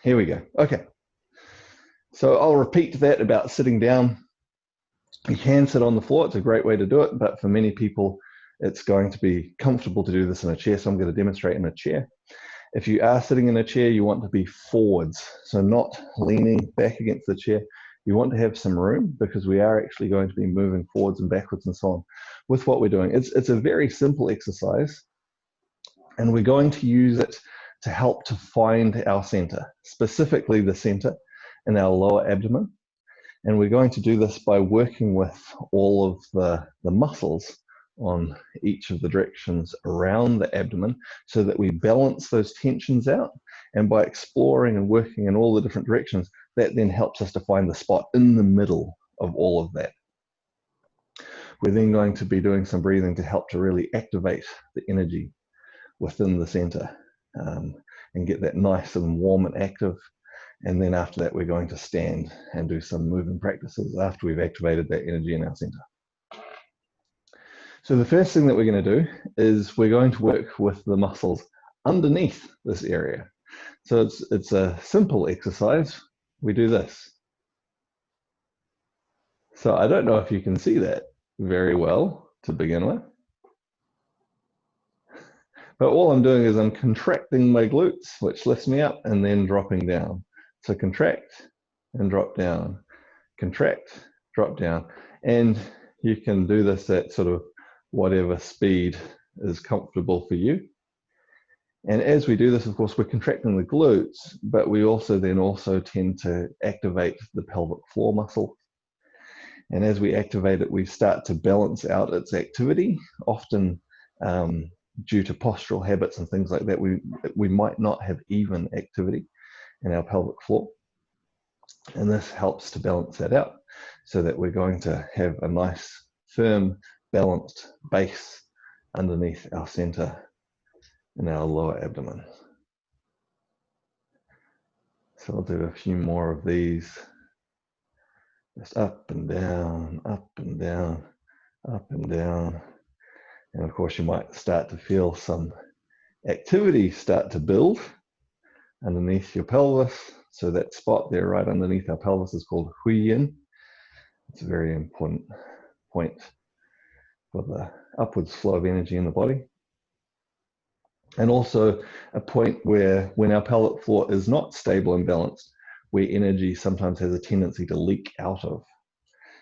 here we go. Okay. So I'll repeat that about sitting down. You can sit on the floor. It's a great way to do it, but for many people, it's going to be comfortable to do this in a chair. So I'm going to demonstrate in a chair. If you are sitting in a chair, you want to be forwards. So not leaning back against the chair. You want to have some room because we are actually going to be moving forwards and backwards and so on with what we're doing. It's a very simple exercise, and we're going to use it to help to find our center, specifically the center in our lower abdomen. And we're going to do this by working with all of the muscles on each of the directions around the abdomen so that we balance those tensions out. And by exploring and working in all the different directions, that then helps us to find the spot in the middle of all of that. We're then going to be doing some breathing to help to really activate the energy within the center and get that nice and warm and active. And then after that, we're going to stand and do some moving practices after we've activated that energy in our center. So the first thing that we're going to do is we're going to work with the muscles underneath this area. So it's a simple exercise. We do this. So I don't know if you can see that very well to begin with. But all I'm doing is I'm contracting my glutes, which lifts me up, and then dropping down. So contract and drop down, contract, drop down. And you can do this at sort of whatever speed is comfortable for you. And as we do this, of course, we're contracting the glutes, but we also tend to activate the pelvic floor muscle. And as we activate it, we start to balance out its activity. Often due to postural habits and things like that, we might not have even activity in our pelvic floor. And this helps to balance that out so that we're going to have a nice, firm, balanced base underneath our center in our lower abdomen. So I'll do a few more of these. Just up and down, up and down, up and down. And of course, you might start to feel some activity start to build underneath your pelvis. So that spot there right underneath our pelvis is called Huiyin. It's a very important point for the upwards flow of energy in the body. And also a point where when our pelvic floor is not stable and balanced, where energy sometimes has a tendency to leak out of.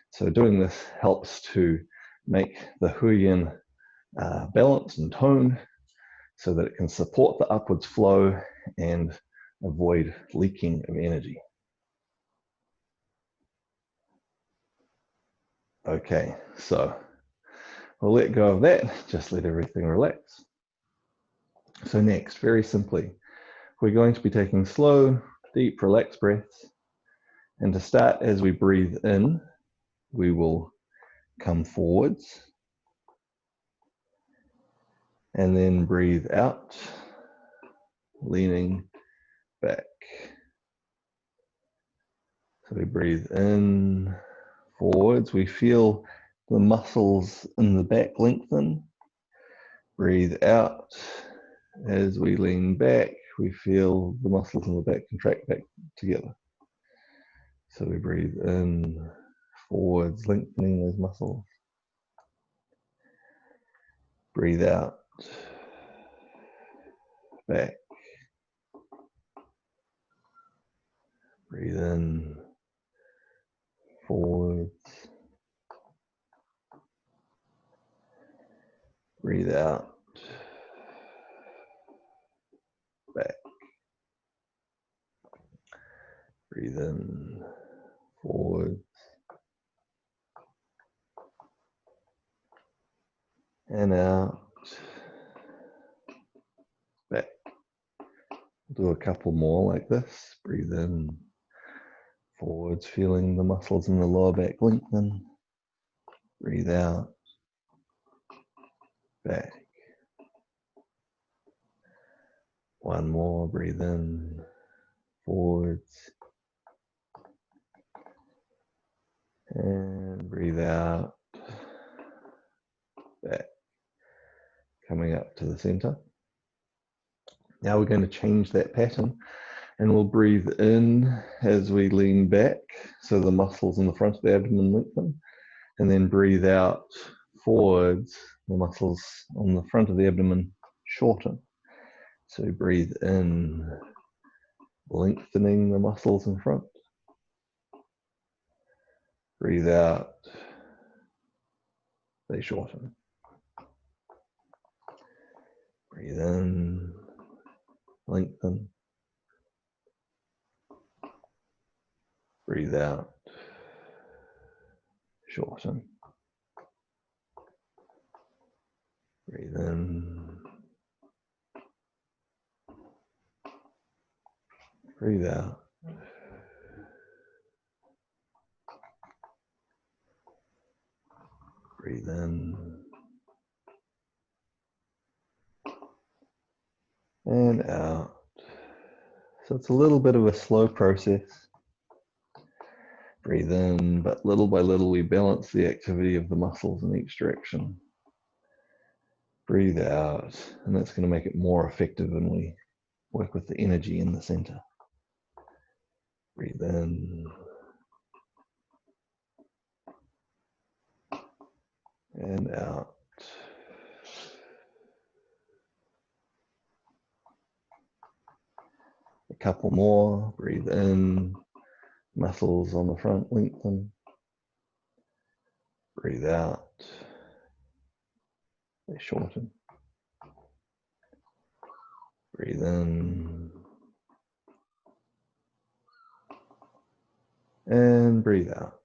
So doing this helps to make the Huiyin balanced and toned so that it can support the upwards flow and avoid leaking of energy. Okay, so we'll let go of that, just let everything relax. So next, very simply, we're going to be taking slow, deep, relaxed breaths. And to start, as we breathe in, we will come forwards. And then breathe out, leaning back. So we breathe in, forwards. We feel the muscles in the back lengthen. Breathe out. As we lean back, we feel the muscles in the back contract back together. So we breathe in, forwards, lengthening those muscles. Breathe out, back. Breathe in, forwards. Breathe out, back. Breathe in, forwards. And out, back. Do a couple more like this. Breathe in, forwards, feeling the muscles in the lower back lengthen. Breathe out, back. One more, breathe in, forwards. And breathe out, back. Coming up to the center. Now we're going to change that pattern And we'll breathe in as we lean back, so the muscles in the front of the abdomen lengthen. And then breathe out forwards, the muscles on the front of the abdomen shorten. So breathe in, lengthening the muscles in front. Breathe out, they shorten. Breathe in, lengthen. Breathe out, shorten. Breathe in. Breathe out. Breathe in. And out. So it's a little bit of a slow process. Breathe in, but little by little we balance the activity of the muscles in each direction. Breathe out, and that's going to make it more effective when we work with the energy in the center. Breathe in. And out. A couple more. Breathe in. Muscles on the front lengthen. Breathe out. They shorten. Breathe in. And breathe out.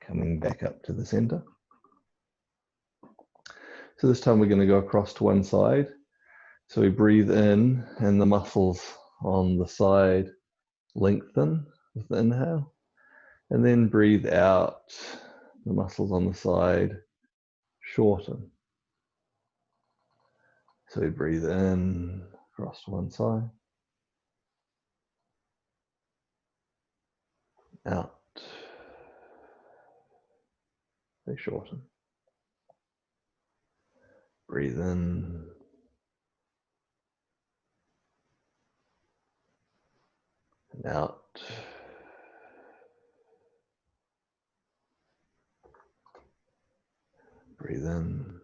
Coming back up to the center. So this time we're going to go across to one side. So we breathe in and the muscles on the side lengthen with the inhale. And then breathe out, the muscles on the side shorten. So we breathe in, across to one side. Out. They shorten. Breathe in. And out. Breathe in.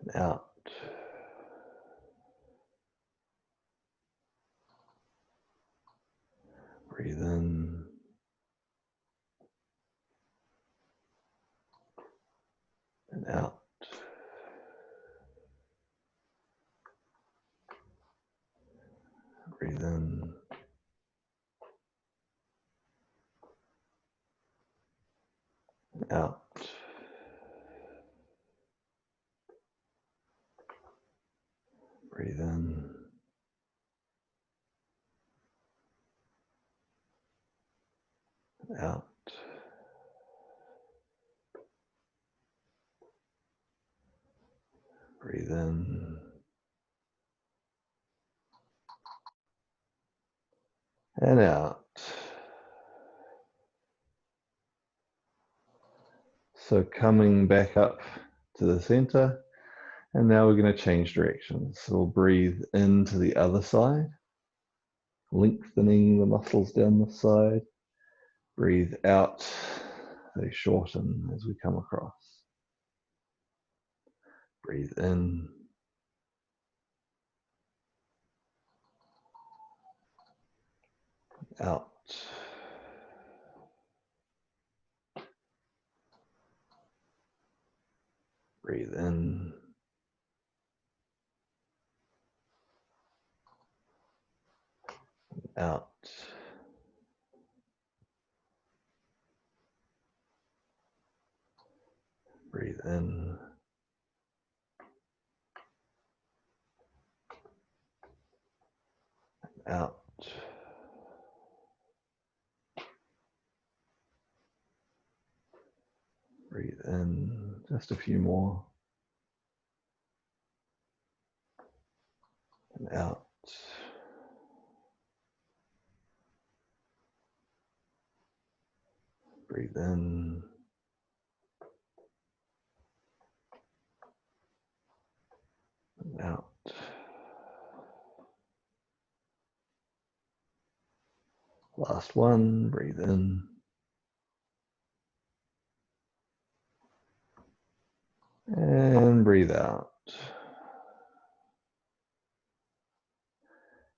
And out. Breathe in. And out. Breathe in. And out. Breathe in. And out. Breathe in. And out. So coming back up to the center, and now we're going to change directions. So we'll breathe into the other side, lengthening the muscles down the side. Breathe out, they shorten as we come across. Breathe in. Out. Breathe in. Out. Breathe in. Out. Breathe in. Just a few more. And out. Breathe in. Last one, breathe in. And breathe out.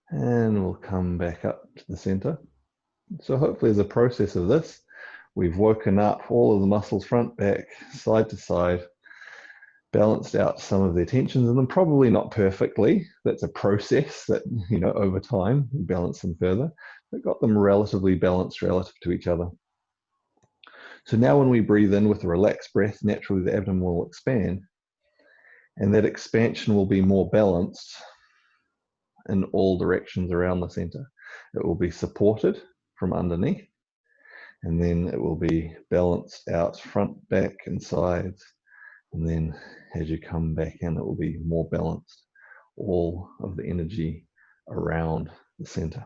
And we'll come back up to the center. So hopefully as a process of this, we've woken up all of the muscles, front, back, side to side, balanced out some of their tensions, and then probably not perfectly. That's a process that, over time, we balance them further, but got them relatively balanced relative to each other. So now when we breathe in with a relaxed breath, naturally the abdomen will expand, and that expansion will be more balanced in all directions around the center. It will be supported from underneath, and then it will be balanced out front, back, and sides. And then as you come back in, it will be more balanced, all of the energy around the center.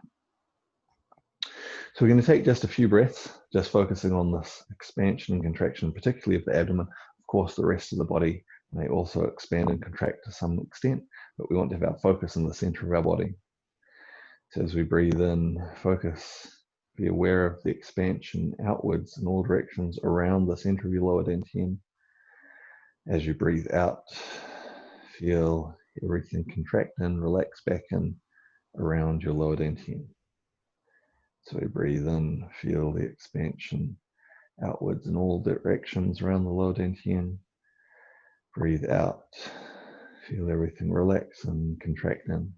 So we're going to take just a few breaths, just focusing on this expansion and contraction, particularly of the abdomen. Of course, the rest of the body may also expand and contract to some extent, but we want to have our focus in the center of our body. So as we breathe in, focus, be aware of the expansion outwards in all directions around the center of your lower dantian. As you breathe out, feel everything contract and relax back in around your lower dantian. So we breathe in, feel the expansion outwards in all directions around the lower dantian. Breathe out, feel everything relax and contract in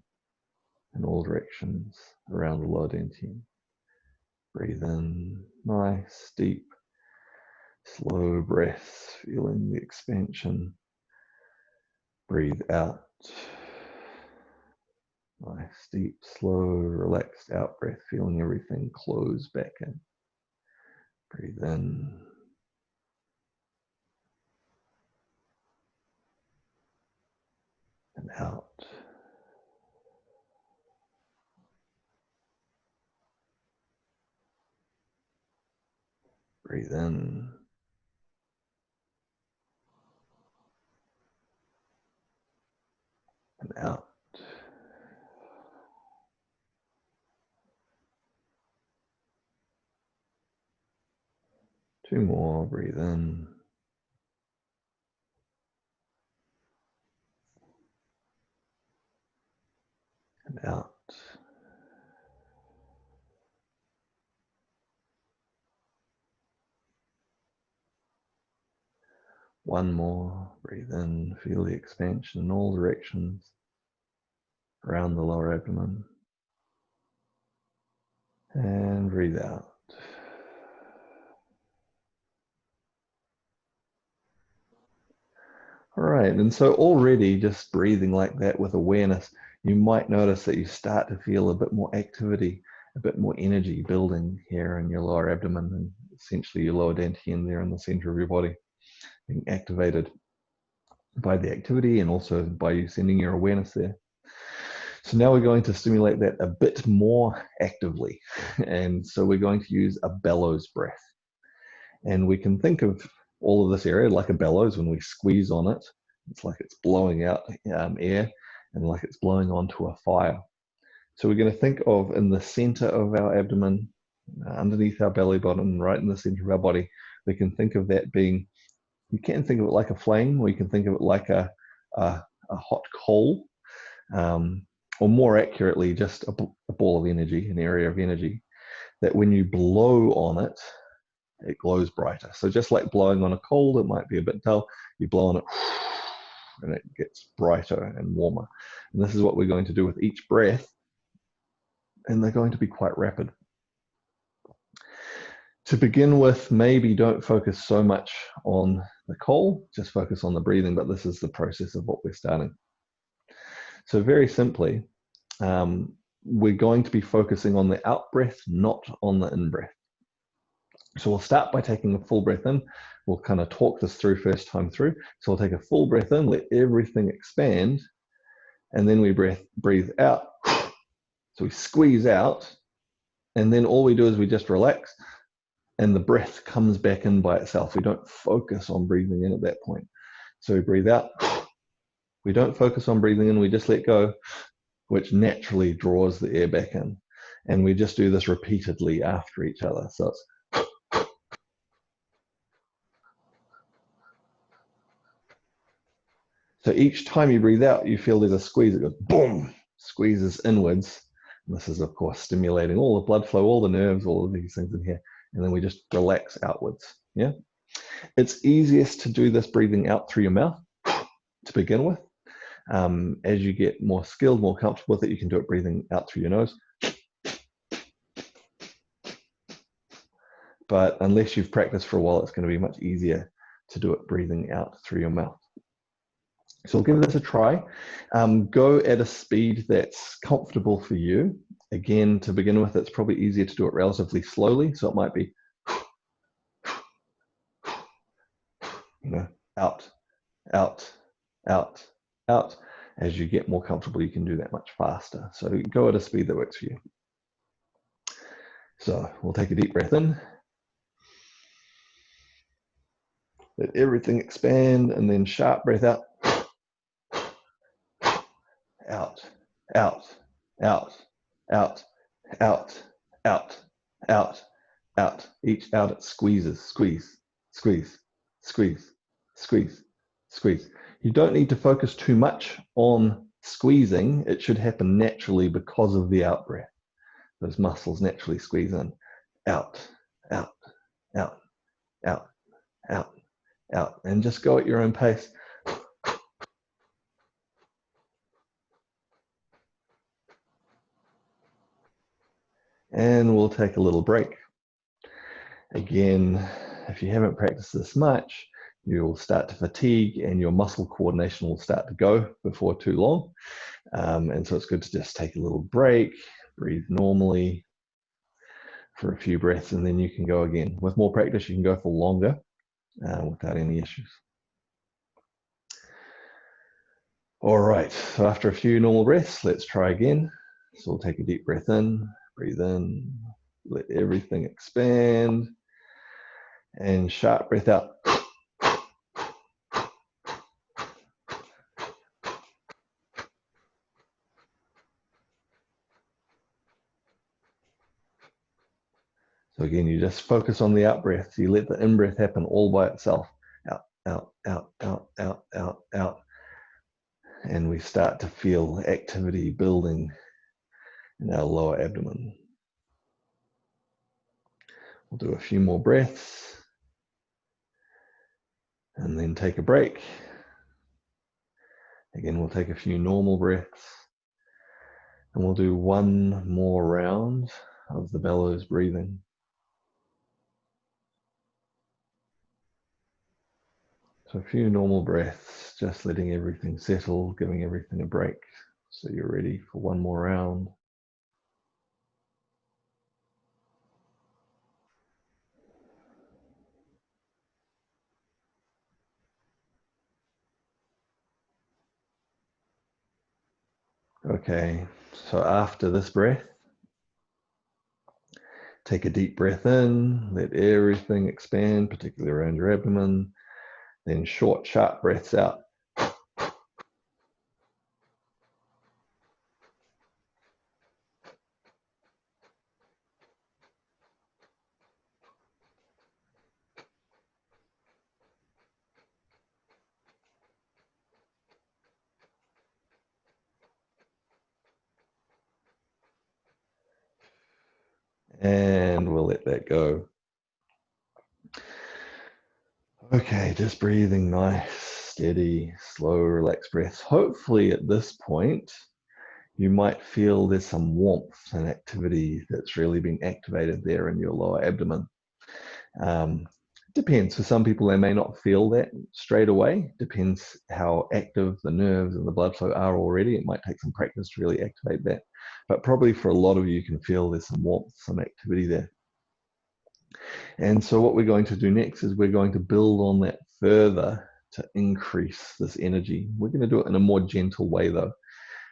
all directions around the lower dantian. Breathe in, nice, deep, slow breaths, feeling the expansion. Breathe out, nice, deep, slow, relaxed out breath, feeling everything close back in. Breathe in. And out. Breathe in. And out. Two more, breathe in. And out. One more, breathe in, feel the expansion in all directions around the lower abdomen. And breathe out. All right, and so already just breathing like that with awareness, you might notice that you start to feel a bit more activity, a bit more energy building here in your lower abdomen and essentially your lower dantian there in the center of your body, being activated by the activity and also by you sending your awareness there. So now we're going to stimulate that a bit more actively. And so we're going to use a bellows breath. And we can think of all of this area like a bellows. When we squeeze on it, it's like it's blowing out air and like it's blowing onto a fire. So we're going to think of in the center of our abdomen, underneath our belly button, right in the center of our body, we can think of that being, you can think of it like a flame, or you can think of it like a hot coal, or more accurately, just a ball of energy, an area of energy, that when you blow on it, it glows brighter. So just like blowing on a coal that might be a bit dull, you blow on it and it gets brighter and warmer. And this is what we're going to do with each breath, and they're going to be quite rapid. To begin with, maybe don't focus so much on the coal, just focus on the breathing, but this is the process of what we're starting. So very simply, we're going to be focusing on the out breath, not on the in breath. So we'll start by taking a full breath in. We'll kind of talk this through first time through. So we'll take a full breath in, let everything expand, and then we breathe out. So we squeeze out, and then all we do is we just relax, and the breath comes back in by itself. We don't focus on breathing in at that point. So we breathe out. We don't focus on breathing in, we just let go, which naturally draws the air back in. And we just do this repeatedly after each other. So it's so each time you breathe out, you feel there's a squeeze. It goes boom, squeezes inwards. And this is, of course, stimulating all the blood flow, all the nerves, all of these things in here. And then we just relax outwards. Yeah. It's easiest to do this breathing out through your mouth to begin with. As you get more skilled, more comfortable with it, you can do it breathing out through your nose. But unless you've practiced for a while, it's going to be much easier to do it breathing out through your mouth. So we'll give this a try. Go at a speed that's comfortable for you. Again, to begin with, it's probably easier to do it relatively slowly. So it might be, out, out, out, out. As you get more comfortable, you can do that much faster. So go at a speed that works for you. So we'll take a deep breath in. Let everything expand, and then sharp breath out. Out, out, out, out, out, out, out, out. Each out it squeezes, squeeze, squeeze, squeeze, squeeze, squeeze. You don't need to focus too much on squeezing. It should happen naturally because of the out breath. Those muscles naturally squeeze in. Out, out, out, out, out, out. And just go at your own pace. And we'll take a little break. Again, if you haven't practiced this much, you'll start to fatigue and your muscle coordination will start to go before too long. And so it's good to just take a little break, breathe normally for a few breaths, and then you can go again. With more practice, you can go for longer without any issues. All right, so after a few normal breaths, let's try again. So we'll take a deep breath in, breathe in, let everything expand, and sharp breath out. So again, you just focus on the out breath. You let the in breath happen all by itself. Out, out, out, out, out, out, out. And we start to feel activity building in our lower abdomen. We'll do a few more breaths and then take a break. Again, we'll take a few normal breaths and we'll do one more round of the bellows breathing. So a few normal breaths, just letting everything settle, giving everything a break. So you're ready for one more round. Okay, so after this breath, take a deep breath in, let everything expand, particularly around your abdomen. Then short, sharp breaths out. And we'll let that go. Okay, just breathing nice, steady, slow, relaxed breaths. Hopefully at this point, you might feel there's some warmth and activity that's really being activated there in your lower abdomen. Depends. For some people, they may not feel that straight away. Depends how active the nerves and the blood flow are already. It might take some practice to really activate that. But probably for a lot of you can feel there's some warmth, some activity there. And so what we're going to do next is we're going to build on that further to increase this energy. We're going to do it in a more gentle way though.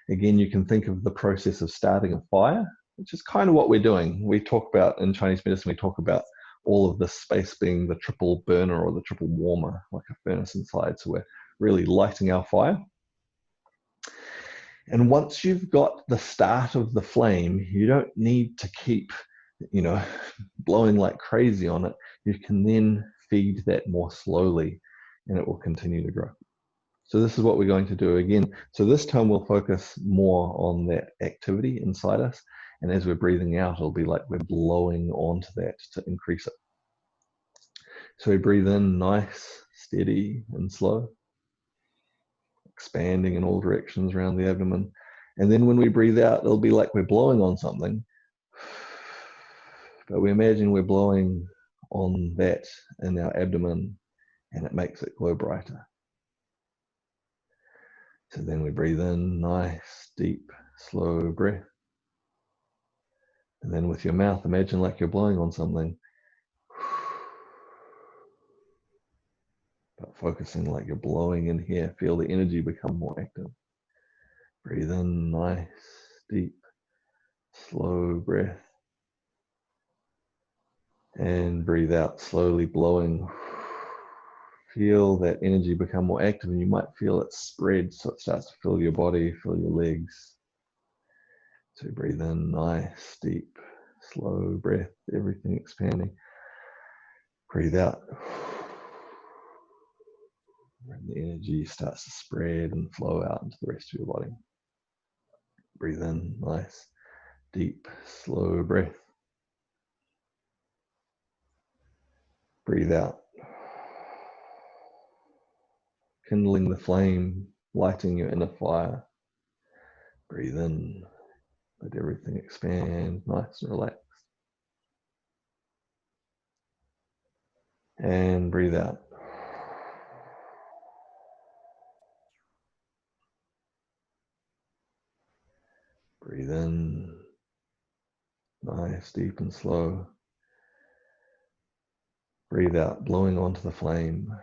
Again, you can think of the process of starting a fire, which is kind of what we're doing. We talk about, in Chinese medicine, we talk about all of this space being the triple burner or the triple warmer, like a furnace inside. So we're really lighting our fire. And once you've got the start of the flame, you don't need to keep, blowing like crazy on it. You can then feed that more slowly and it will continue to grow. So this is what we're going to do again. So this time we'll focus more on that activity inside us. And as we're breathing out, it'll be like we're blowing onto that to increase it. So we breathe in nice, steady, and slow, expanding in all directions around the abdomen. And then when we breathe out, it'll be like we're blowing on something. But we imagine we're blowing on that in our abdomen and it makes it glow brighter. So then we breathe in, nice, deep, slow breath. And then with your mouth, imagine like you're blowing on something. But focusing like you're blowing in here, feel the energy become more active. Breathe in, nice, deep, slow breath. And breathe out, slowly blowing. Feel that energy become more active and you might feel it spread so it starts to fill your body, fill your legs. So breathe in, nice, deep, slow breath, everything expanding. Breathe out. And the energy starts to spread and flow out into the rest of your body. Breathe in, nice, deep, slow breath. Breathe out. Kindling the flame, lighting your inner fire. Breathe in. Let everything expand, nice and relaxed. And breathe out. Breathe in. Nice, deep and slow. Breathe out, blowing onto the flame.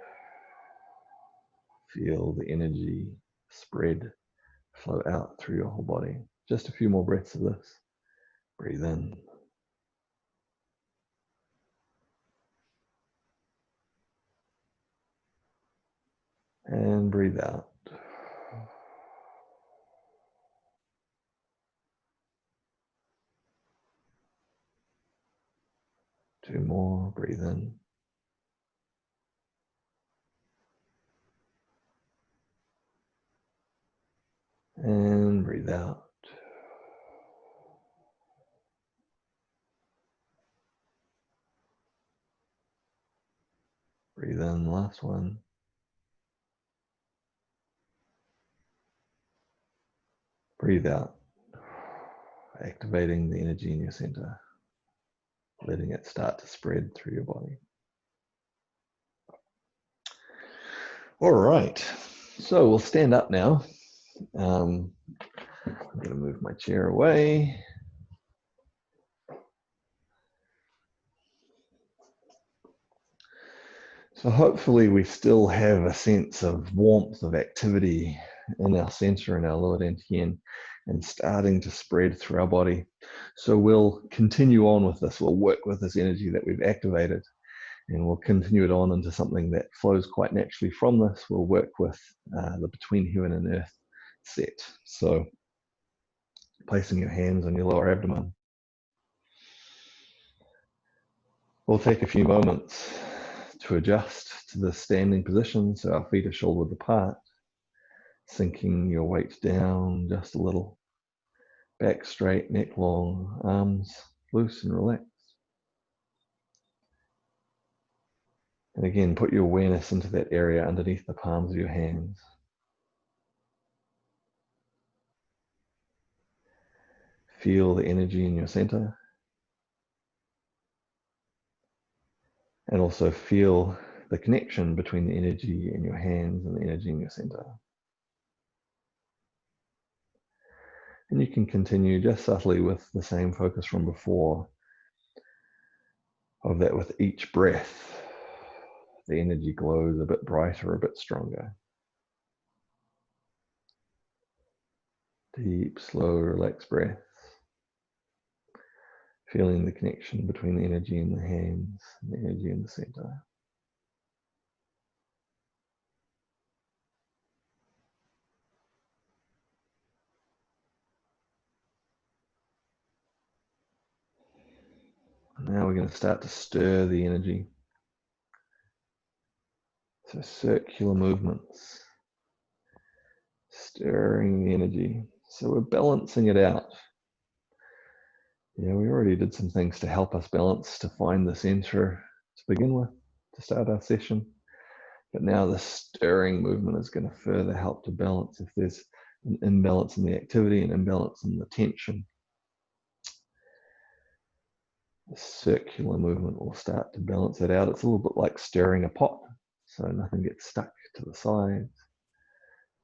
Feel the energy spread, flow out through your whole body. Just a few more breaths of this. Breathe in. And breathe out. Two more. Breathe in. And breathe out. Breathe in, last one. Breathe out, activating the energy in your center, letting it start to spread through your body. All right, so we'll stand up now. I'm going to move my chair away. So hopefully we still have a sense of warmth, of activity in our center, in our lower dantian, and starting to spread through our body. So we'll continue on with this. We'll work with this energy that we've activated, and we'll continue it on into something that flows quite naturally from this. We'll work with the between heaven and earth set. So placing your hands on your lower abdomen. We'll take a few moments to adjust to the standing position so our feet are shoulder width apart, sinking your weight down just a little. Back straight, neck long, arms loose and relaxed. And again, put your awareness into that area underneath the palms of your hands. Feel the energy in your center. And also feel the connection between the energy in your hands and the energy in your center. And you can continue just subtly with the same focus from before, of that with each breath, the energy glows a bit brighter, a bit stronger. Deep, slow, relaxed breaths. Feeling the connection between the energy in the hands and the energy in the center. Now we're going to start to stir the energy. So circular movements, stirring the energy. So we're balancing it out. Yeah, we already did some things to help us balance, to find the center to begin with, to start our session. But now the stirring movement is going to further help to balance if there's an imbalance in the activity, an imbalance in the tension. The circular movement will start to balance it out. It's a little bit like stirring a pot, so nothing gets stuck to the sides.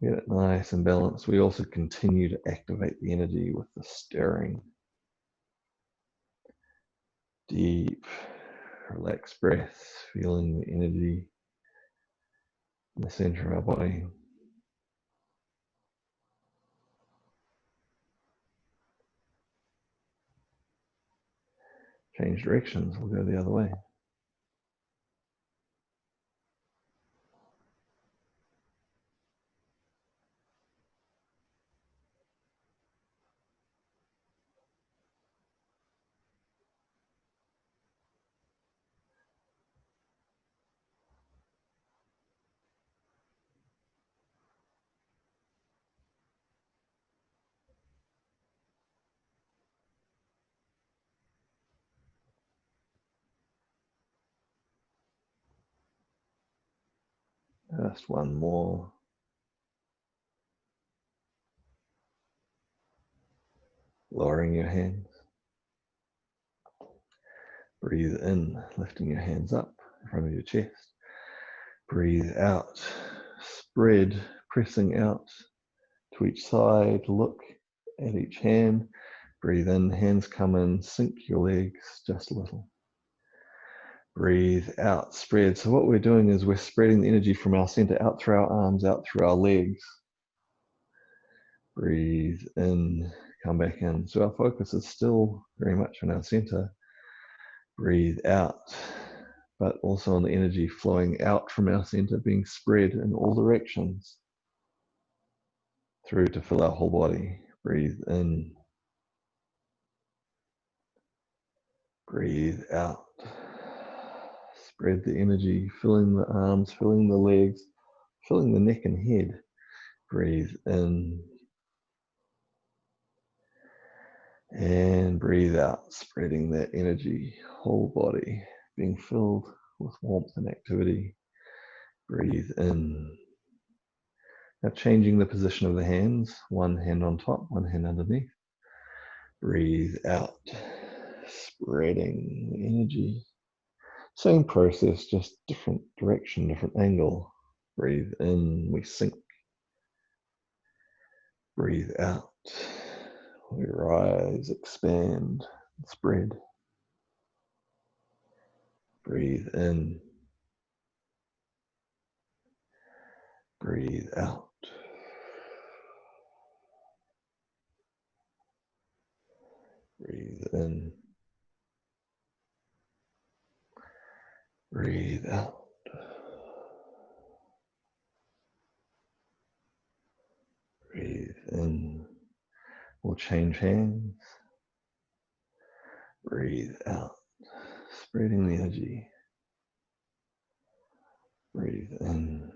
Get it nice and balanced. We also continue to activate the energy with the stirring. Deep, relaxed breath, feeling the energy in the center of our body. Change directions, we'll go the other way. Just one more. Lowering your hands. Breathe in, lifting your hands up in front of your chest. Breathe out, spread, pressing out to each side. Look at each hand. Breathe in, hands come in, sink your legs just a little. Breathe out, spread. So what we're doing is we're spreading the energy from our center out through our arms, out through our legs. Breathe in, come back in. So our focus is still very much on our center. Breathe out, but also on the energy flowing out from our center, being spread in all directions through to fill our whole body. Breathe in. Breathe out. Spread the energy, filling the arms, filling the legs, filling the neck and head. Breathe in. And breathe out, spreading that energy, whole body, being filled with warmth and activity. Breathe in. Now changing the position of the hands, one hand on top, one hand underneath. Breathe out, spreading the energy. Same process, just different direction, different angle. Breathe in, we sink. Breathe out, we rise, expand, spread. Breathe in. Breathe out. Breathe in. Breathe out. Breathe in. We'll change hands. Breathe out. Spreading the energy. Breathe in.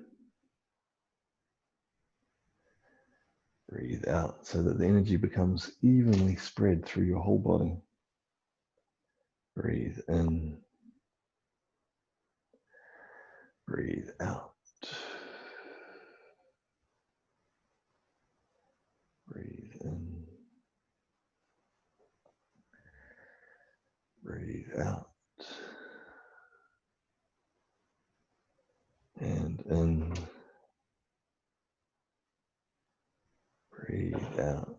Breathe out so that the energy becomes evenly spread through your whole body. Breathe in. Breathe out. Breathe in. Breathe out. And in. Breathe out.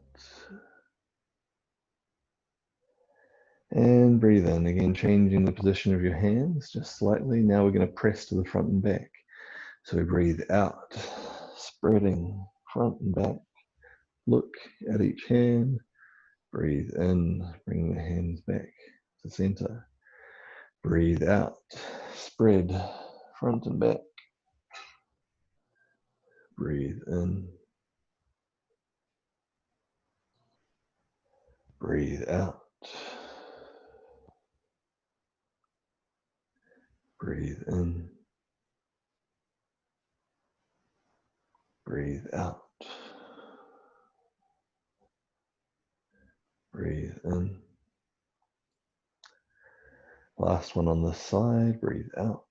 And breathe in, again changing the position of your hands just slightly. Now we're going to press to the front and back. So breathe out, spreading front and back. Look at each hand. Breathe in, bring the hands back to center. Breathe out, spread front and back. Breathe in. Breathe out. Breathe in. Breathe out. Breathe in. Last one on this side. Breathe out.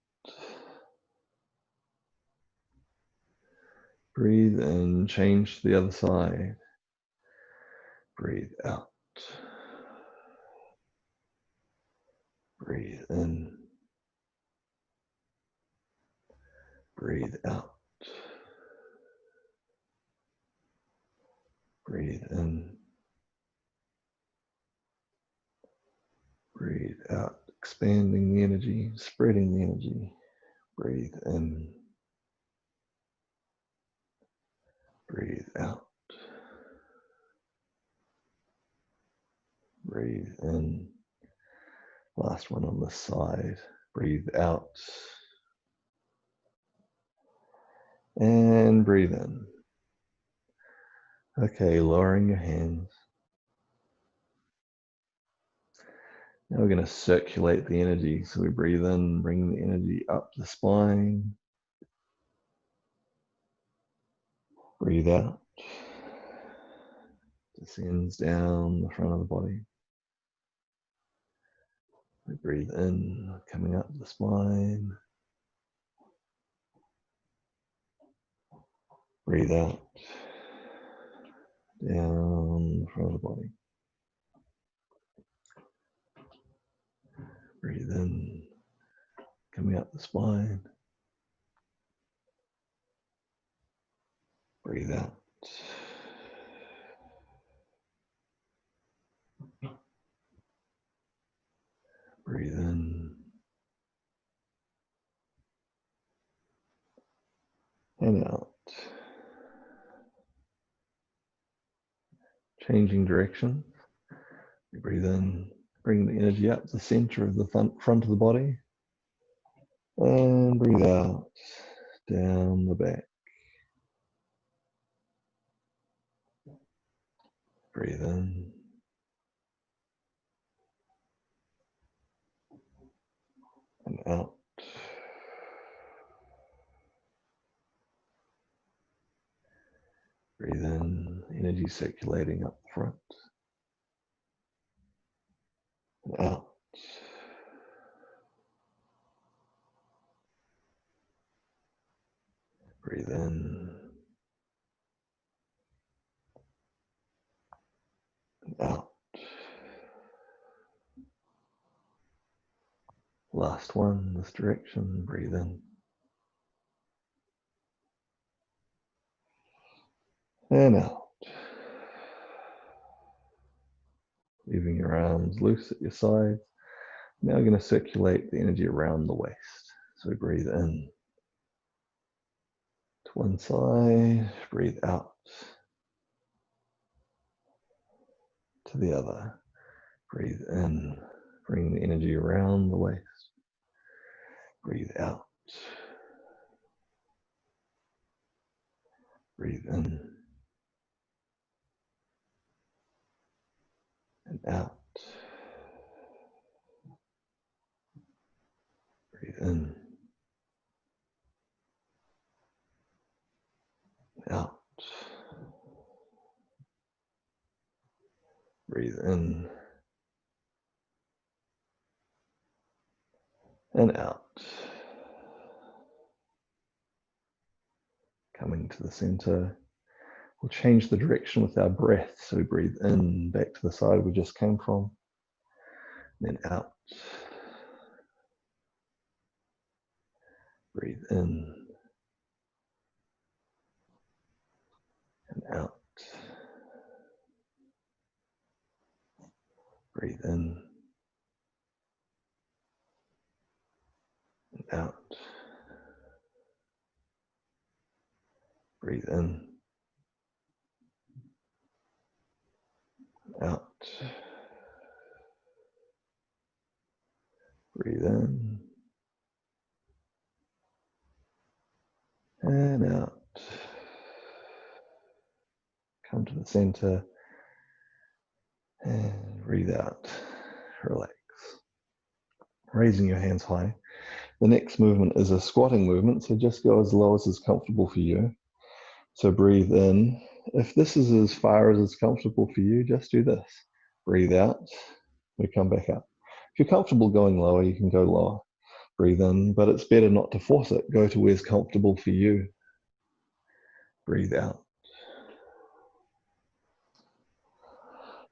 Breathe in. Change to the other side. Breathe out. Breathe in. Breathe out. Breathe in. Breathe out. Expanding the energy, spreading the energy. Breathe in. Breathe out. Breathe in. Last one on this side. Breathe out. And breathe in. Okay, lowering your hands. Now we're going to circulate the energy. So we breathe in, bring the energy up the spine. Breathe out. Descends down the front of the body. We breathe in, coming up the spine. Breathe out. Down the front of the body. Breathe in, coming up the spine. Breathe out. Breathe in. And out. Changing direction. We breathe in, bring the energy up the center of the front of the body. And breathe out, down the back. Breathe in. And out. Breathe in, energy circulating up front. And out. Breathe in. And out. Last one, this direction. Breathe in. And out. Leaving your arms loose at your sides. Now we're going to circulate the energy around the waist. So we breathe in to one side, breathe out to the other. Breathe in, bring the energy around the waist. Breathe out. Breathe in and out. Breathe in and out. Breathe in and out. Coming to the center. We'll change the direction with our breath. So we breathe in, back to the side we just came from. Then out. Breathe in and out. Breathe in and out. Breathe in and out. Breathe in and out. Come to the center and breathe out. Relax. Raising your hands high. The next movement is a squatting movement, so just go as low as is comfortable for you. So breathe in. If this is as far as is comfortable for you, just do this. Breathe out, we come back up. If you're comfortable going lower, you can go lower. Breathe in, but it's better not to force it. Go to where's comfortable for you. Breathe out.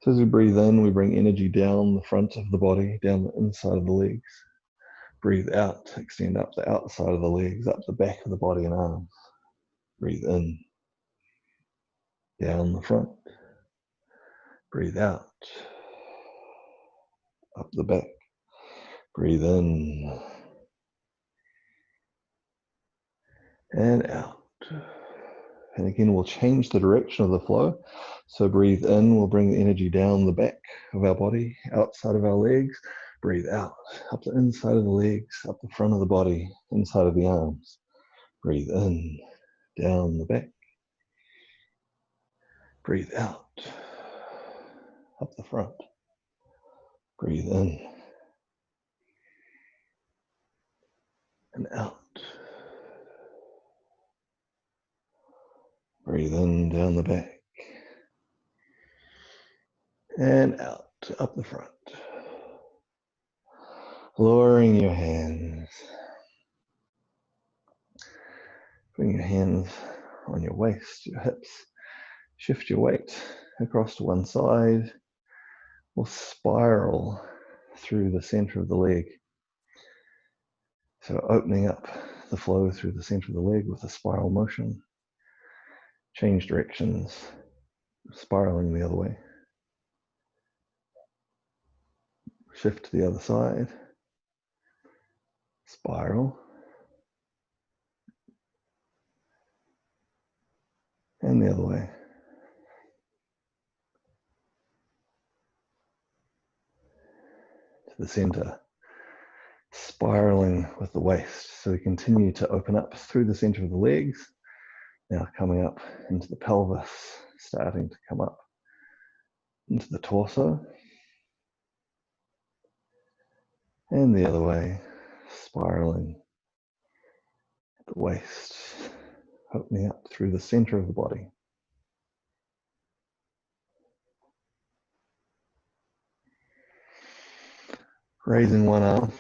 So as we breathe in, we bring energy down the front of the body, down the inside of the legs. Breathe out, extend up the outside of the legs, up the back of the body and arms. Breathe in, down the front. Breathe out, up the back. Breathe in, and out. And again, we'll change the direction of the flow. So breathe in, we'll bring the energy down the back of our body, outside of our legs. Breathe out, up the inside of the legs, up the front of the body, inside of the arms. Breathe in, down the back. Breathe out, up the front. Breathe in, and out. Breathe in, down the back. And out, up the front. Lowering your hands. Bring your hands on your waist, your hips. Shift your weight across to one side. Or spiral through the center of the leg. So opening up the flow through the center of the leg with a spiral motion. Change directions, spiraling the other way. Shift to the other side. Spiral. And the other way. To the center. Spiraling with the waist. So we continue to open up through the center of the legs. Now coming up into the pelvis, starting to come up into the torso. And the other way, spiraling at the waist, opening up through the center of the body. Raising one arm,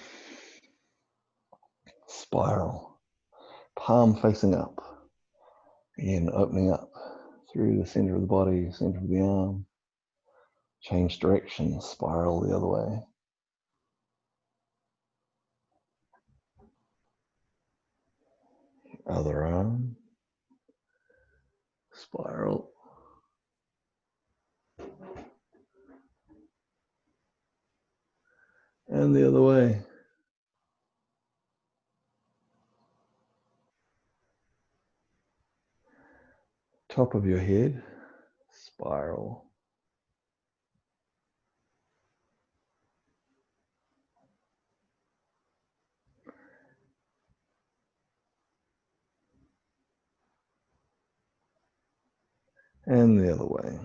spiral, palm facing up. Again, opening up through the center of the body, center of the arm. Change direction, spiral the other way. Other arm, spiral. And the other way. Top of your head, spiral. And the other way.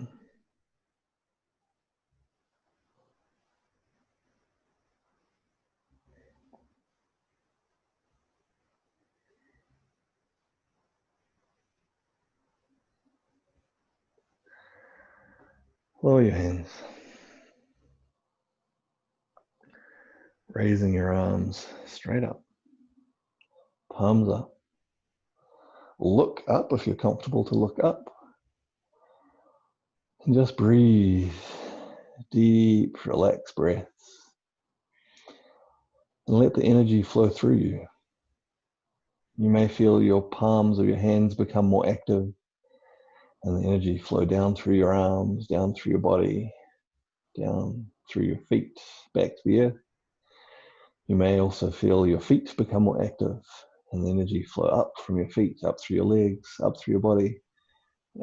Lower your hands. Raising your arms straight up. Palms up. Look up if you're comfortable to look up. And just breathe. Deep, relaxed breaths. And let the energy flow through you. You may feel your palms or your hands become more active and the energy flow down through your arms, down through your body, down through your feet, back to the earth. You may also feel your feet become more active and the energy flow up from your feet, up through your legs, up through your body,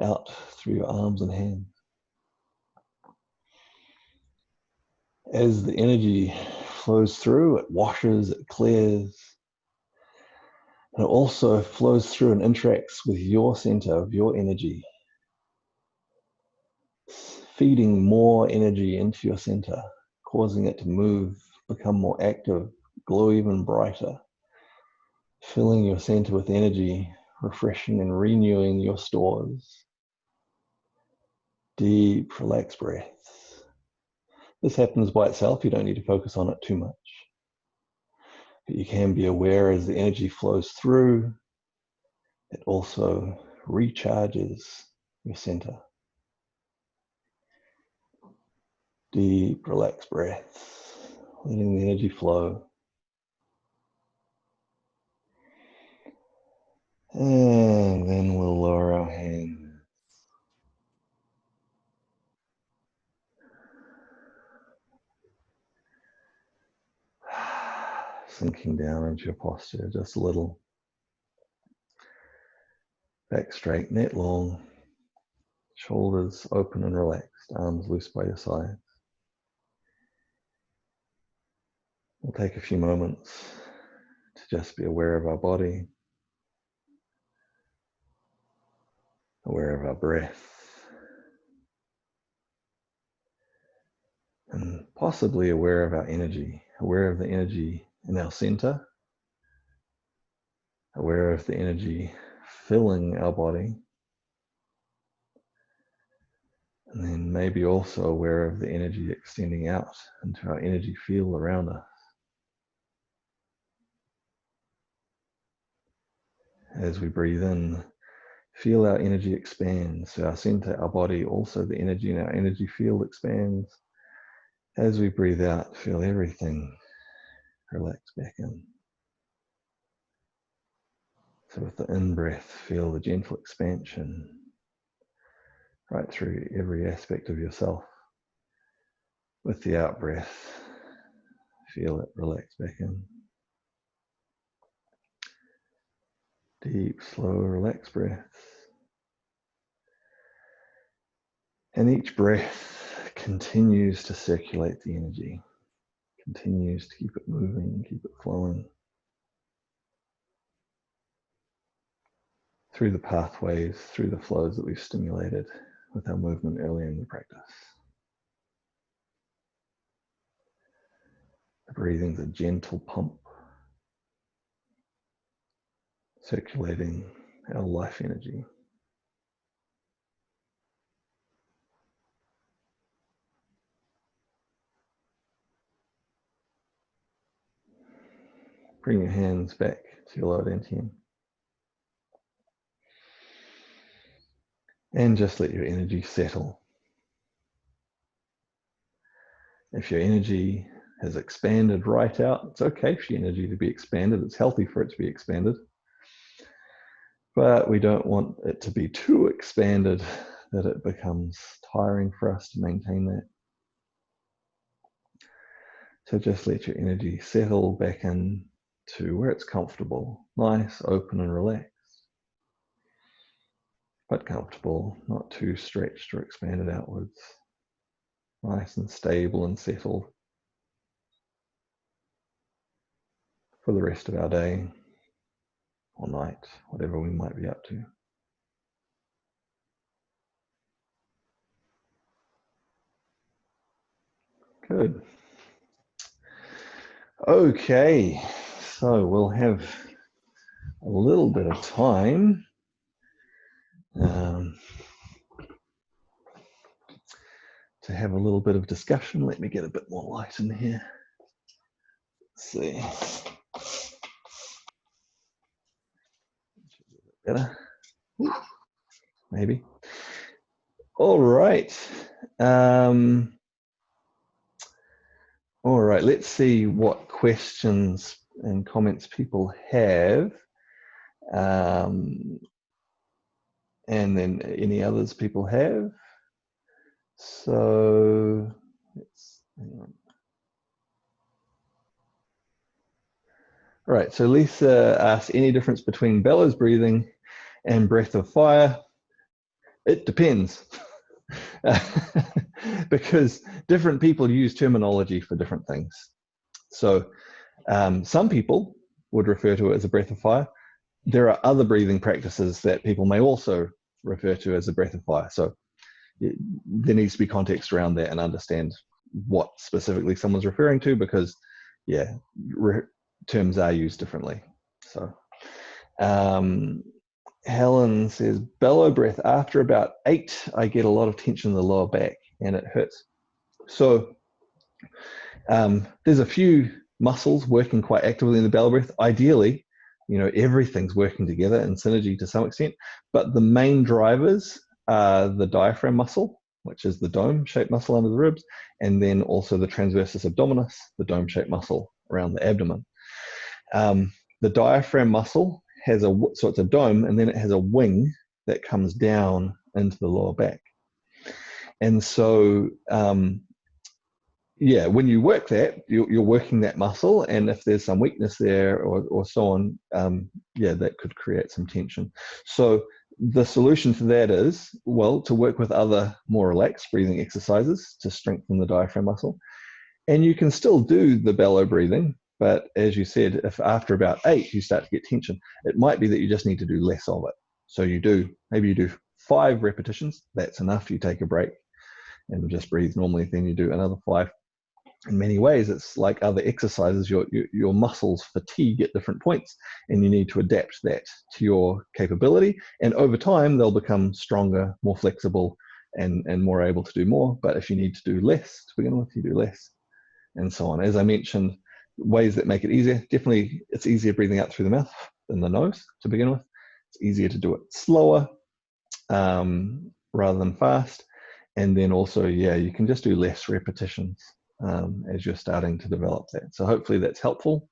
out through your arms and hands. As the energy flows through, it washes, it clears, and it also flows through and interacts with your center of your energy, feeding more energy into your center, causing it to move, become more active, glow even brighter, Filling your center with energy, refreshing and renewing your stores. Deep, relaxed breaths. This happens by itself. You don't need to focus on it too much. But you can be aware as the energy flows through, it also recharges your center. Deep, relaxed breaths, letting the energy flow. And then we'll lower our hands. Sinking down into your posture just a little. Back straight, neck long. Shoulders open and relaxed, arms loose by your sides. We'll take a few moments to just be aware of our body, aware of our breath, and possibly aware of our energy, aware of the energy in our center, aware of the energy filling our body, and then maybe also aware of the energy extending out into our energy field around us. As we breathe in, feel our energy expand. So our center, our body, also the energy in our energy field expands. As we breathe out, feel everything relax back in. So with the in-breath, feel the gentle expansion right through every aspect of yourself. With the out-breath, feel it relax back in. Deep, slow, relaxed breaths. And each breath continues to circulate the energy, continues to keep it moving, keep it flowing through the pathways, through the flows that we've stimulated with our movement earlier in the practice. The breathing's a gentle pump, circulating our life energy. Bring your hands back to your lower dantian. And just let your energy settle. If your energy has expanded right out, it's okay for your energy to be expanded. It's healthy for it to be expanded. But we don't want it to be too expanded that it becomes tiring for us to maintain that. So just let your energy settle back in to where it's comfortable, nice, open and relaxed. But comfortable, not too stretched or expanded outwards. Nice and stable and settled for the rest of our day or night, whatever we might be up to. Good. Okay, so we'll have a little bit of time to have a little bit of discussion. Let me get a bit more light in here. Let's see. Better? Maybe. All right. All right, let's see what questions and comments people have. And then any others people have. So let's hang on. All right, so Lisa asked, any difference between bellows breathing and breath of fire? It depends. Because different people use terminology for different things. So some people would refer to it as a breath of fire. There are other breathing practices that people may also refer to as a breath of fire. So there needs to be context around that and understand what specifically someone's referring to, because yeah, terms are used differently. So Um, Helen says, bellow breath. After about 8, I get a lot of tension in the lower back and it hurts. So there's a few muscles working quite actively in the bellow breath. Ideally, everything's working together in synergy to some extent, but the main drivers are the diaphragm muscle, which is the dome-shaped muscle under the ribs, and then also the transversus abdominis, the dome-shaped muscle around the abdomen. The diaphragm muscle so it's a dome, and then it has a wing that comes down into the lower back. And so, when you work that, you're working that muscle, and if there's some weakness there or so on, that could create some tension. So the solution to that is, to work with other more relaxed breathing exercises to strengthen the diaphragm muscle. And you can still do the bellow breathing, but as you said, if after about 8 you start to get tension, it might be that you just need to do less of it. So maybe you do 5 repetitions, that's enough, you take a break and just breathe normally, then you do another 5. In many ways, it's like other exercises, your muscles fatigue at different points, and you need to adapt that to your capability. And over time, they'll become stronger, more flexible, and more able to do more. But if you need to do less to begin with, you do less, and so on. As I mentioned, ways that make it easier. Definitely, it's easier breathing out through the mouth than the nose to begin with. It's easier to do it slower rather than fast. And then also, you can just do less repetitions as you're starting to develop that. So hopefully that's helpful.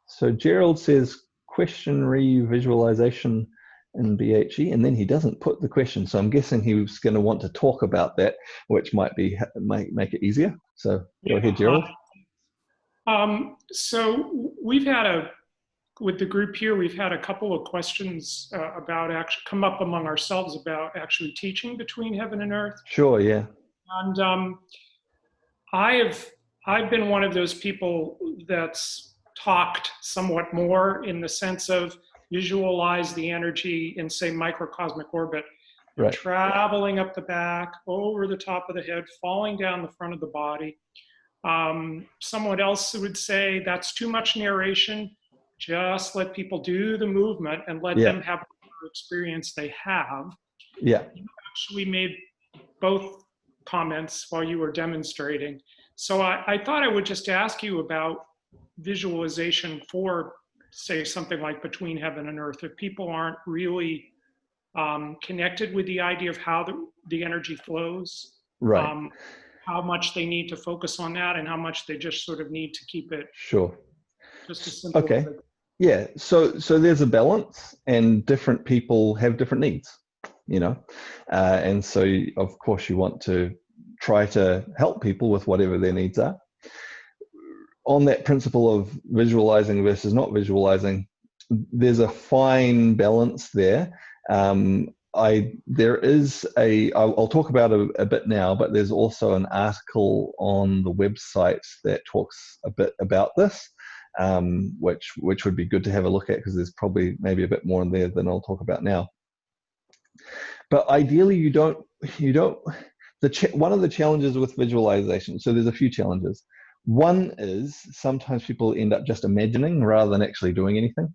So Gerald says, question visualization in BHE, and then he doesn't put the question. So I'm guessing he was going to want to talk about that, which might make it easier. So go ahead, Gerald. So with the group here, we've had a couple of questions about come up among ourselves about actually teaching between heaven and earth. Sure, yeah. And I've been one of those people that's talked somewhat more in the sense of visualize the energy in, say, microcosmic orbit, right, traveling up the back, over the top of the head, falling down the front of the body. Someone else would say that's too much narration. Just let people do the movement and let them have the experience they have. Yeah. You actually made both comments while you were demonstrating. So I thought I would just ask you about visualization for, say, something like between heaven and earth. If people aren't really connected with the idea of how the energy flows, right, how much they need to focus on that and how much they just sort of need to keep it. Sure. Just a simple. Okay. Yeah. So there's a balance, and different people have different needs, and so of course you want to try to help people with whatever their needs are. On that principle of visualizing versus not visualizing, there's a fine balance there. I'll talk about it a bit now, but there's also an article on the website that talks a bit about this, which would be good to have a look at, because there's probably maybe a bit more in there than I'll talk about now. But ideally, one of the challenges with visualization, so there's a few challenges. One is sometimes people end up just imagining rather than actually doing anything.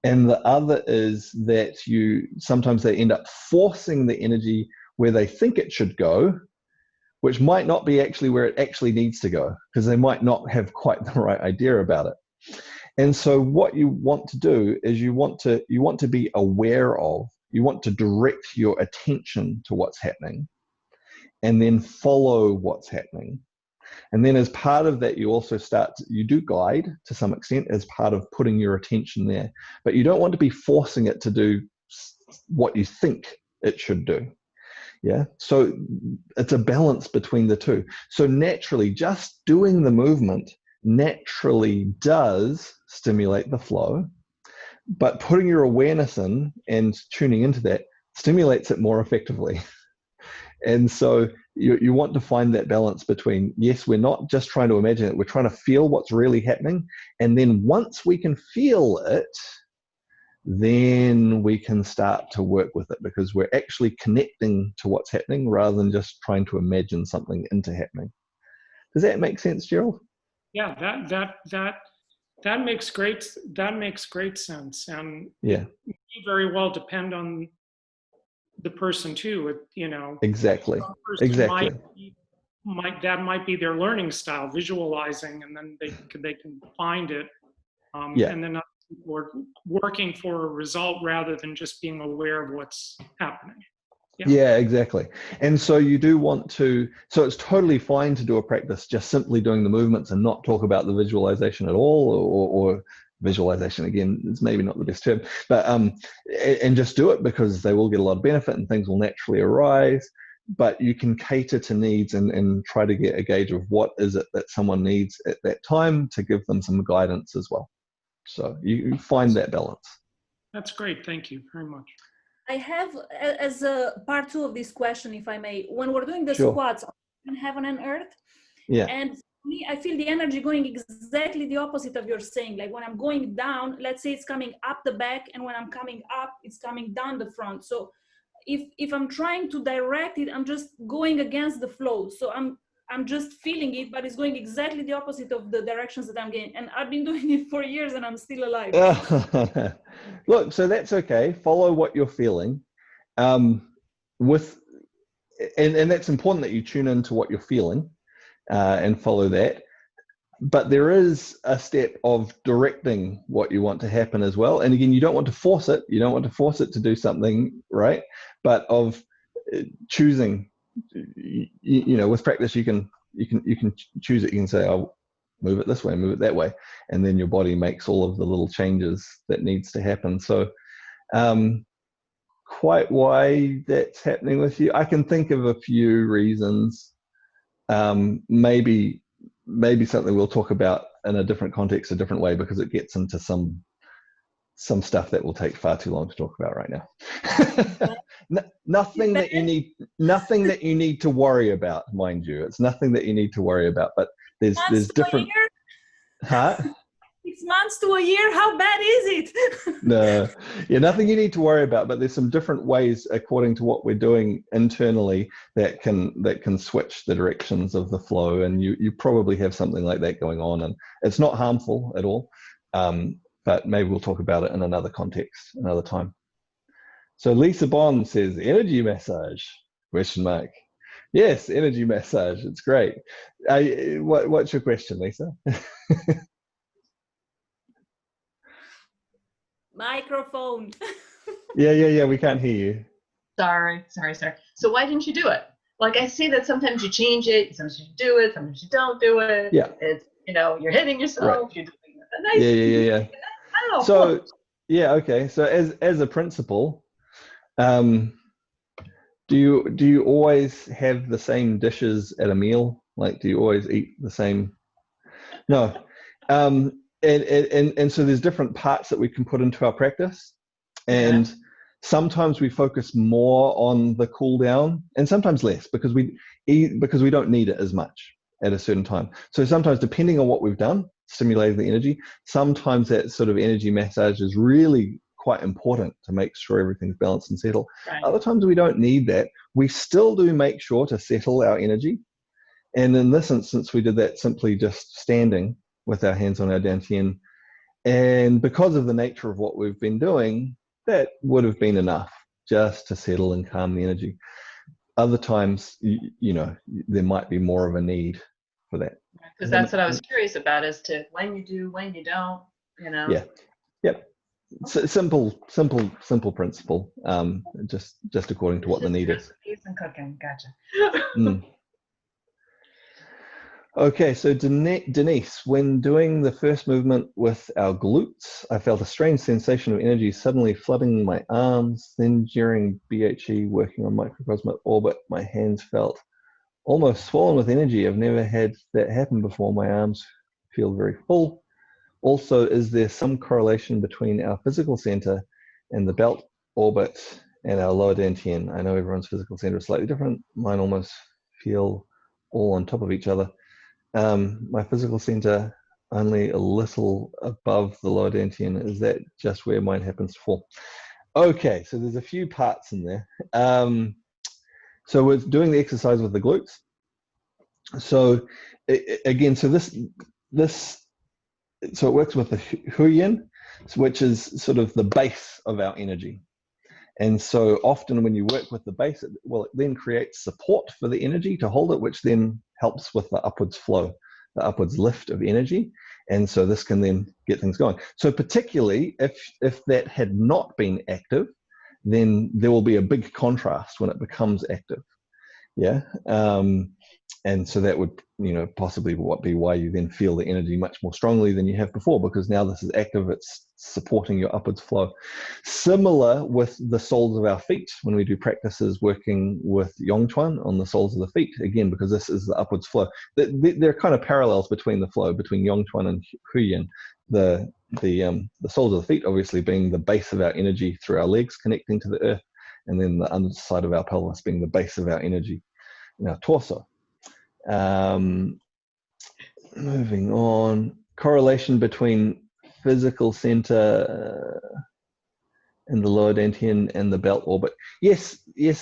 And the other is that sometimes they end up forcing the energy where they think it should go, which might not be actually where it actually needs to go, because they might not have quite the right idea about it. And so what you want to do is you want to be aware of, you want to direct your attention to what's happening, and then follow what's happening. And then as part of that, you do guide to some extent as part of putting your attention there, but you don't want to be forcing it to do what you think it should do. Yeah. So it's a balance between the two. So naturally, just doing the movement naturally does stimulate the flow, but putting your awareness in and tuning into that stimulates it more effectively. And so you want to find that balance between, yes, we're not just trying to imagine it, we're trying to feel what's really happening. And then once we can feel it, then we can start to work with it, because we're actually connecting to what's happening rather than just trying to imagine something into happening. Does that make sense, Gerald? Yeah, that makes great sense, and Yeah, it may very well depend on the person too. You know, exactly, some person exactly. that might be their learning style, visualizing, and then they can find it, Yeah. and then other people are working for a result rather than just being aware of what's happening. Yeah. Yeah, exactly. And so you do want to, so it's totally fine to do a practice just simply doing the movements and not talk about the visualization at all, or visualization again is maybe not the best term, but and just do it because they will get a lot of benefit and things will naturally arise. But you can cater to needs and try to get a gauge of what is it that someone needs at that time to give them some guidance as well. So you find that balance. That's great. Thank you very much. I have, as a part two of this question, if I may, when we're doing the Sure. squats in heaven and earth, Yeah. and for me, I feel the energy going exactly the opposite of your saying. Like when I'm going down, let's say it's coming up the back, and when I'm coming up, it's coming down the front. So if I'm trying to direct it, I'm just going against the flow. So I'm just feeling it, but it's going exactly the opposite of the directions that I'm getting. And I've been doing it for years, and I'm still alive. Look, so that's okay. Follow what you're feeling. With and that's important that you tune into what you're feeling and follow that. But there is a step of directing what you want to happen as well. And again, you don't want to force it. You don't want to force it to do something, right? But of choosing, you know, with practice, you can choose it. You can say, "I'll move it this way, move it that way," and then your body makes all of the little changes that needs to happen. So, quite why that's happening with you, I can think of a few reasons. Maybe something we'll talk about in a different context, a different way, because it gets into some stuff that will take far too long to talk about right now. Nothing that you need to worry about, mind you. It's nothing that you need to worry about, but there's different. Huh? 6 months to a year, how bad is it? No, yeah, nothing you need to worry about, but there's some different ways according to what we're doing internally that can switch the directions of the flow, and you probably have something like that going on, and it's not harmful at all, but maybe we'll talk about it in another context another time. So Lisa Bond says energy massage, question mark. Yes, energy massage, it's great. What's your question, Lisa? Microphone. Yeah, we can't hear you. Sorry. So why didn't you do it? Like, I see that sometimes you change it, sometimes you do it, sometimes you don't do it. Yeah. It's, you're hitting yourself. Right. You're doing a nice. Yeah. Oh, So, yeah, okay. So as a principle, do you always have the same dishes at a meal? Like, do you always eat the same? No. And so there's different parts that we can put into our practice, and sometimes we focus more on the cool down, and sometimes less because we don't need it as much at a certain time. So sometimes, depending on what we've done, stimulating the energy, sometimes that sort of energy massage is really quite important to make sure everything's balanced and settled. Right. Other times we don't need that. We still do make sure to settle our energy. And in this instance, we did that simply just standing with our hands on our dantian. And because of the nature of what we've been doing, that would have been enough just to settle and calm the energy. Other times, there might be more of a need for that. Because that's what I was curious about, as to when you do, when you don't, Yeah. Yep. Simple principle. Just according to what the need is. Recipes and cooking. Gotcha. Okay, so Denise, when doing the first movement with our glutes, I felt a strange sensation of energy suddenly flooding my arms. Then during BHE, working on microcosmic orbit, my hands felt almost swollen with energy. I've never had that happen before. My arms feel very full. Also, is there some correlation between our physical center and the belt orbit and our lower dantian? I know everyone's physical center is slightly different. Mine almost feel all on top of each other. My physical center only a little above the lower dantian. Is that just where mine happens to fall? Okay, so there's a few parts in there. So we're doing the exercise with the glutes. So again, so this this, so it works with the huyin, which is sort of the base of our energy. And so often when you work with the base, it then creates support for the energy to hold it, which then helps with the upwards flow, the upwards lift of energy. And so this can then get things going. So particularly if that had not been active, then there will be a big contrast when it becomes active. Yeah. And so that would, possibly be why you then feel the energy much more strongly than you have before, because now this is active, it's supporting your upwards flow. Similar with the soles of our feet, when we do practices working with Yongchuan on the soles of the feet, again, because this is the upwards flow. There are kind of parallels between the flow between Yongchuan and Huyin. The soles of the feet obviously being the base of our energy through our legs connecting to the earth, and then the underside of our pelvis being the base of our energy in our torso. Moving on, correlation between physical center in the lower dantian and the belt orbit. Yes,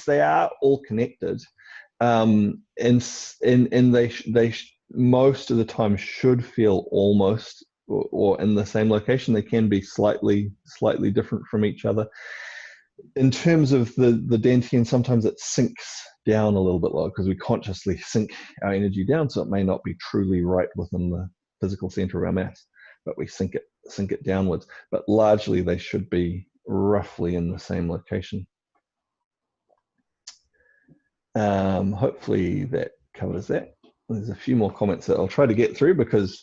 they are all connected, and they most of the time should feel almost or in the same location. They can be slightly different from each other. In terms of the dantian, sometimes it sinks down a little bit lower because we consciously sink our energy down, so it may not be truly right within the physical center of our mass, but we sink it downwards. But largely they should be roughly in the same location. Hopefully that covers that. There's a few more comments that I'll try to get through because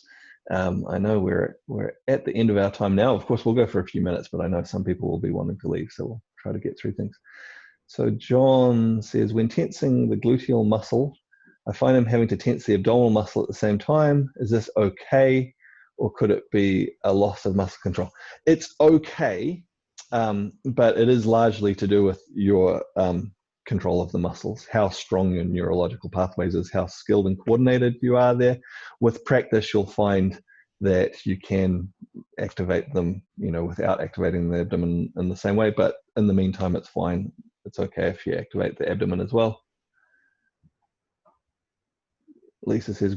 I know we're at the end of our time now. Of course, we'll go for a few minutes, but I know some people will be wanting to leave, so we'll try to get through things. So John says, when tensing the gluteal muscle, I find I'm having to tense the abdominal muscle at the same time. Is this okay, or could it be a loss of muscle control? It's okay, but it is largely to do with your control of the muscles, how strong your neurological pathways is, how skilled and coordinated you are there. With practice, you'll find that you can activate them, without activating the abdomen in the same way, but in the meantime, it's fine. It's okay if you activate the abdomen as well. Lisa says,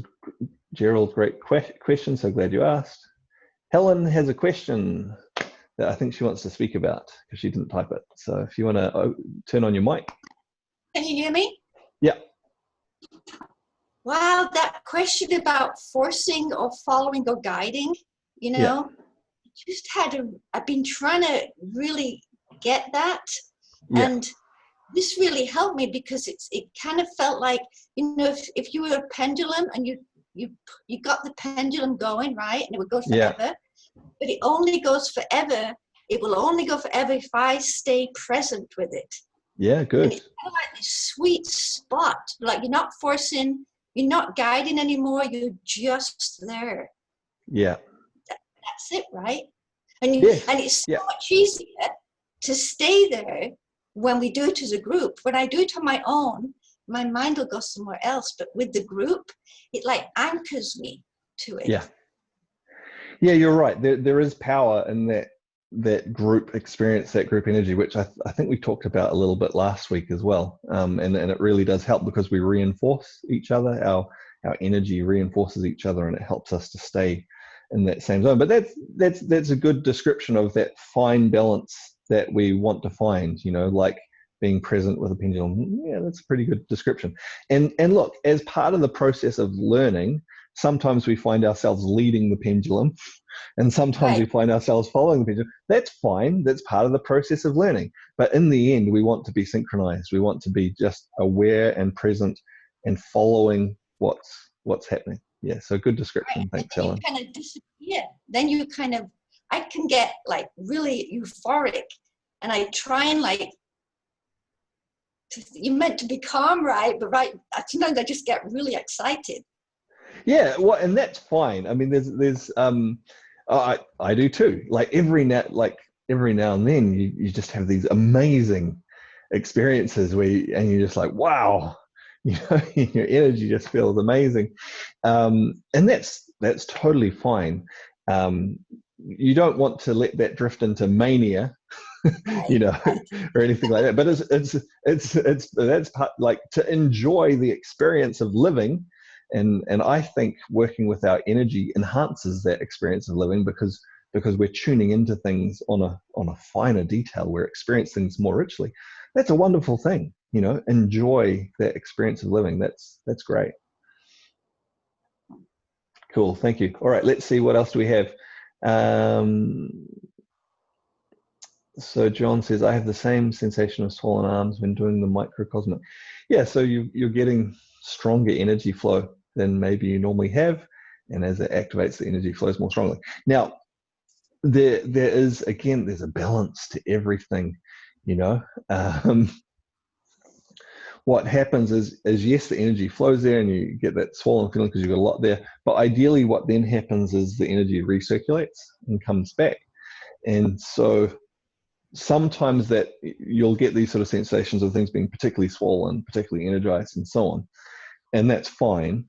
Gerald, great question, so glad you asked. Helen has a question that I think she wants to speak about because she didn't type it. So if you want to turn on your mic. Can you hear me? Yeah. Wow, that question about forcing or following or guiding, Yeah. I've been trying to really get that. Yeah. And this really helped me because it kind of felt like, if you were a pendulum and you got the pendulum going, right? And it would go forever, Yeah. but it only goes forever. It will only go forever if I stay present with it. Yeah, good. And it's kind of like this sweet spot, like you're not forcing, you're not guiding anymore, you're just there. Yeah. That's it, right? And Yes. and it's so Yeah. much easier to stay there when we do it as a group. When I do it on my own, my mind will go somewhere else. But with the group, it like anchors me to it. Yeah. Yeah, you're right. There is power in that group experience, that group energy, which I think we talked about a little bit last week as well. And it really does help because we reinforce each other. Our energy reinforces each other, and it helps us to stay in that same zone. But that's a good description of that fine balance that we want to find, like being present with a pendulum. Yeah, that's a pretty good description. And look, as part of the process of learning, sometimes we find ourselves leading the pendulum, and sometimes we find ourselves following the pendulum. That's fine. That's part of the process of learning. But in the end, we want to be synchronized. We want to be just aware and present and following what's happening. Yeah, so good description. Thanks, Helen. You kind of disappear. Then I can get like really euphoric, and I try and you're meant to be calm, right? But sometimes I just get really excited. Yeah, well, and that's fine. I mean, there's I do too. Like every now and then, you just have these amazing experiences and you're just like, wow, your energy just feels amazing, and that's totally fine. You don't want to let that drift into mania, or anything like that. But it's that's part, like, to enjoy the experience of living And I think working with our energy enhances that experience of living because we're tuning into things on a finer detail. We're experiencing things more richly. That's a wonderful thing, you know. Enjoy that experience of living. That's great. Cool, thank you. All right, let's see, what else do we have? So John says, I have the same sensation of swollen arms when doing the microcosmic. Yeah, so you're getting stronger energy flow than maybe you normally have, and as it activates, the energy flows more strongly. Now, there's a balance to everything, you know. What happens is yes, the energy flows there and you get that swollen feeling because you've got a lot there, but ideally what then happens is the energy recirculates and comes back. And so sometimes that you'll get these sort of sensations of things being particularly swollen, particularly energized, and so on, and that's fine.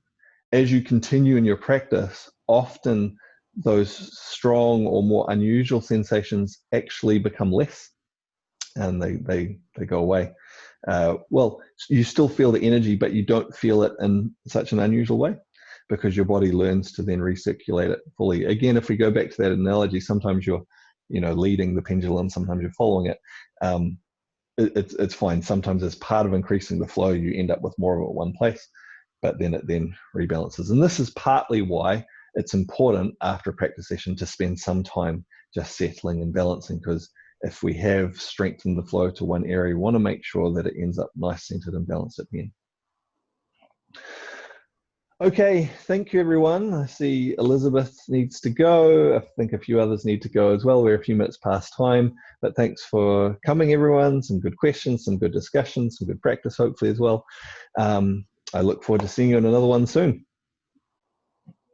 As you continue in your practice, often those strong or more unusual sensations actually become less, and they go away. Well, you still feel the energy, but you don't feel it in such an unusual way because your body learns to then recirculate it fully. Again, if we go back to that analogy, sometimes you're, you know, leading the pendulum, sometimes you're following it. It's fine. Sometimes as part of increasing the flow, you end up with more of it in one place, but then it then rebalances. And this is partly why it's important after a practice session to spend some time just settling and balancing, because if we have strengthened the flow to one area, we want to make sure that it ends up nice, centered, and balanced at the end. Okay, thank you, everyone. I see Elizabeth needs to go. I think a few others need to go as well. We're a few minutes past time, but thanks for coming, everyone. Some good questions, some good discussions, some good practice, hopefully, as well. I look forward to seeing you in another one soon.